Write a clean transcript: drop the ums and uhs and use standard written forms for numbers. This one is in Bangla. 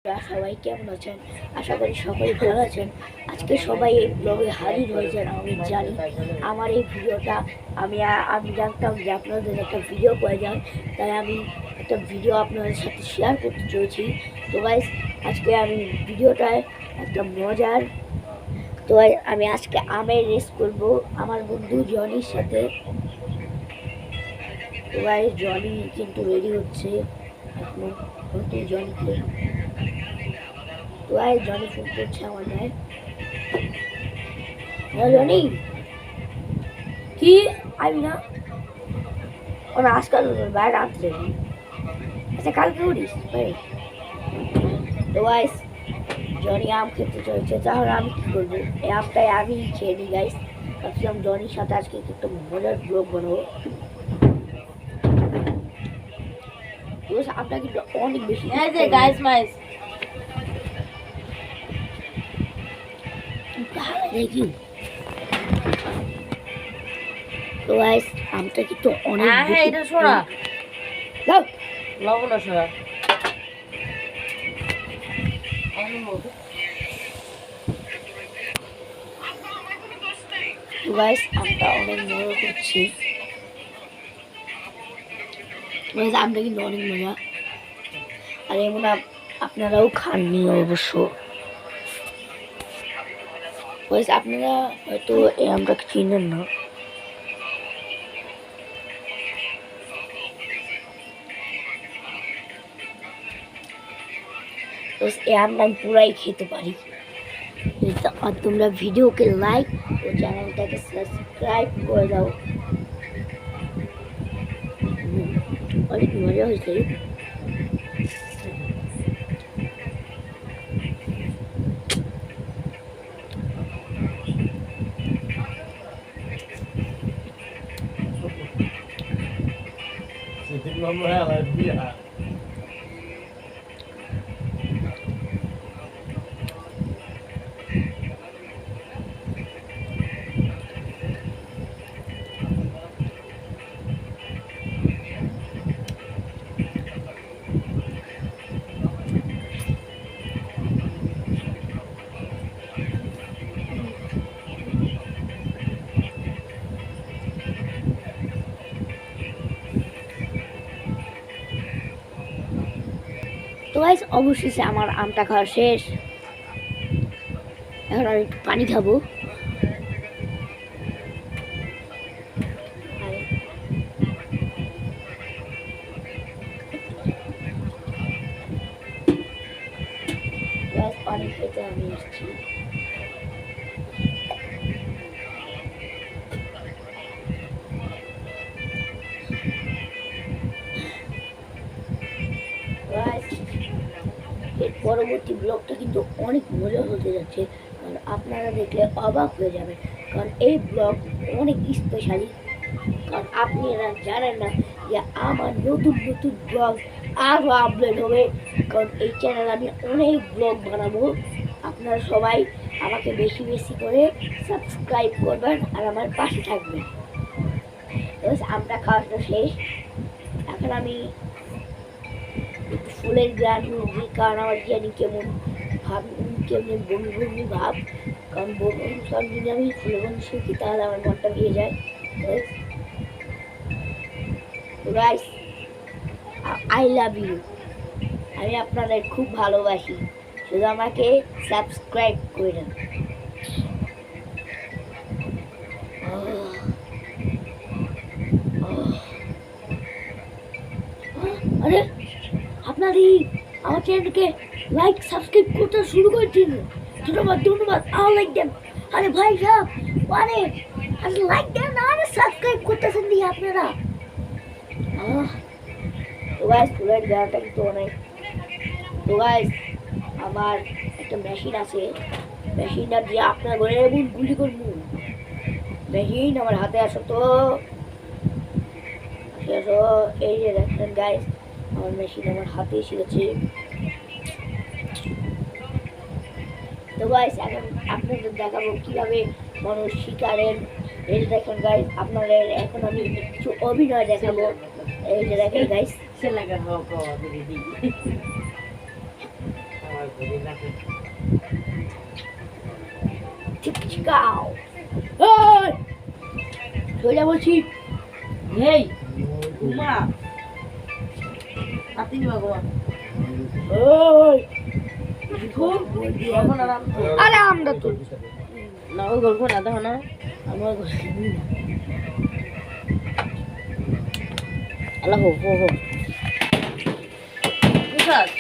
সবাই কেমন আছেন? আশা করি সকলে ভালো আছেন। আজকে সবাই এই ব্লগে হাজির হয়েছেন। আমি জানি আমার এই ভিডিওটা আমি জানতাম যে আপনাদের একটা ভিডিও প্রয়োজন, তাই আমি একটা ভিডিও আপনাদের সাথে শেয়ার করতে চলেছি। তো গাইস, আজকে আমি ভিডিওটায় একটা মজার তো আমি আজকে আমের রেস করবো আমার বন্ধু জনির সাথে। তো গাইস, জনি কিন্তু রেডি হচ্ছে এখনো, কিন্তু জনিকে Why Johnny ফোন করছে আমার ভাই? জনি কি আইবি না? ওরা আজকাল ভাই রাত্রে, আচ্ছা কালকে উঠিস ভাই। তো গাইস, জনি আম খেতে চলেছে, তাহলে আমি কি করবো? এই আমটাই আমি খেয়ে নিই গাইস। ভাবছিলাম জনির সাথে আজকে একটা মজার ব্লগ বানাবো। আমটা কিন্তু অনেক বেশি গাইস মাইস দেখি। তো গাইস, আমটা কিন্তু অনেক হ্যাঁ এটা সোনা দাও লবণ সোনা তো গাইস, আমটা অনেক মজা করছি। আমটা কিন্তু অনেক মজা, আর এমন আপনারাও খাননি অবশ্য। আপনারা হয়তো এই আমটাকে চিনেন না। এই আমটা আমি পুরাই খেতে পারি। আর তোমরা ভিডিওকে লাইক ও চ্যানেলটাকে সাবস্ক্রাইব করে দাও। অনেক মজা হয়েছে। তো গাইস, অবশেষে আমার আমটা খাওয়া শেষ। এখন আমি একটু পানি খাবো। পানি খেতে আমি এসেছি। এর পরবর্তী ব্লগটা কিন্তু অনেক মজা হতে যাচ্ছে, কারণ আপনারা দেখলে অবাক হয়ে যাবেন। কারণ এই ব্লগ অনেক স্পেশালি, কারণ আপনারা জানেন না যে আমার নতুন নতুন ব্লগ আরও আপলোড হবে। কারণ এই চ্যানেল আমি অনেক ব্লগ বানাবো। আপনারা সবাই আমাকে বেশি বেশি করে সাবস্ক্রাইব করবেন আর আমার পাশে থাকবেন। আমটা খাওয়াটা শেষ। এখন আমি ফুলের গান মুরগি, কারণ আমার জানি কেমন ভাব, কেমন বমি বমি ভাব। কারণ সব যদি আমি ফুলের গন্ধ শুকি তাহলে আমার মনটা ভেঙে যায়। Guys, I love you. আমি আপনাদের খুব ভালোবাসি, শুধু আমাকে সাবস্ক্রাইব করে দেন। আরে আপনারই আমার চ্যানেলকে লাইক সাবস্ক্রাইব করতে শুরু করে দিন। ধন্যবাদ ধন্যবাদ, আমার লাইক দেন। আরে ভাই সাহেব, আরে লাইক দেন, আরে সাবস্ক্রাইব করতেছেন দিই আপনারা। তো গাইস, ফুলের গানটা কিন্তু অনেক। তো গাইস, আমার একটা মেশিন আছে, মেশিনটা দিয়ে আপনার ঘরে এমন গুলি করবো। মেশিন আমার হাতে আসো তো, আসো। এই যে দেখেন গাইস, আমার মেশিন আমার হাতে এসে গেছে। তো গাইস, এখন আপনাদের দেখাবো কিভাবে মানুষ শিকারের। এই যে দেখেন গাইস, আপনাদের এখন আমি কিছু অভিনয় দেখাবো। এই যে দেখেন গাইস, চিকাও সোজা বলছি এই ঘুমা হাতি নিবা ঘুমা ওই এখন আরাম তো আরে আমরা তো না ওই গল্প না দেখো না আমার আল্লাহ হো হো হো বুঝাস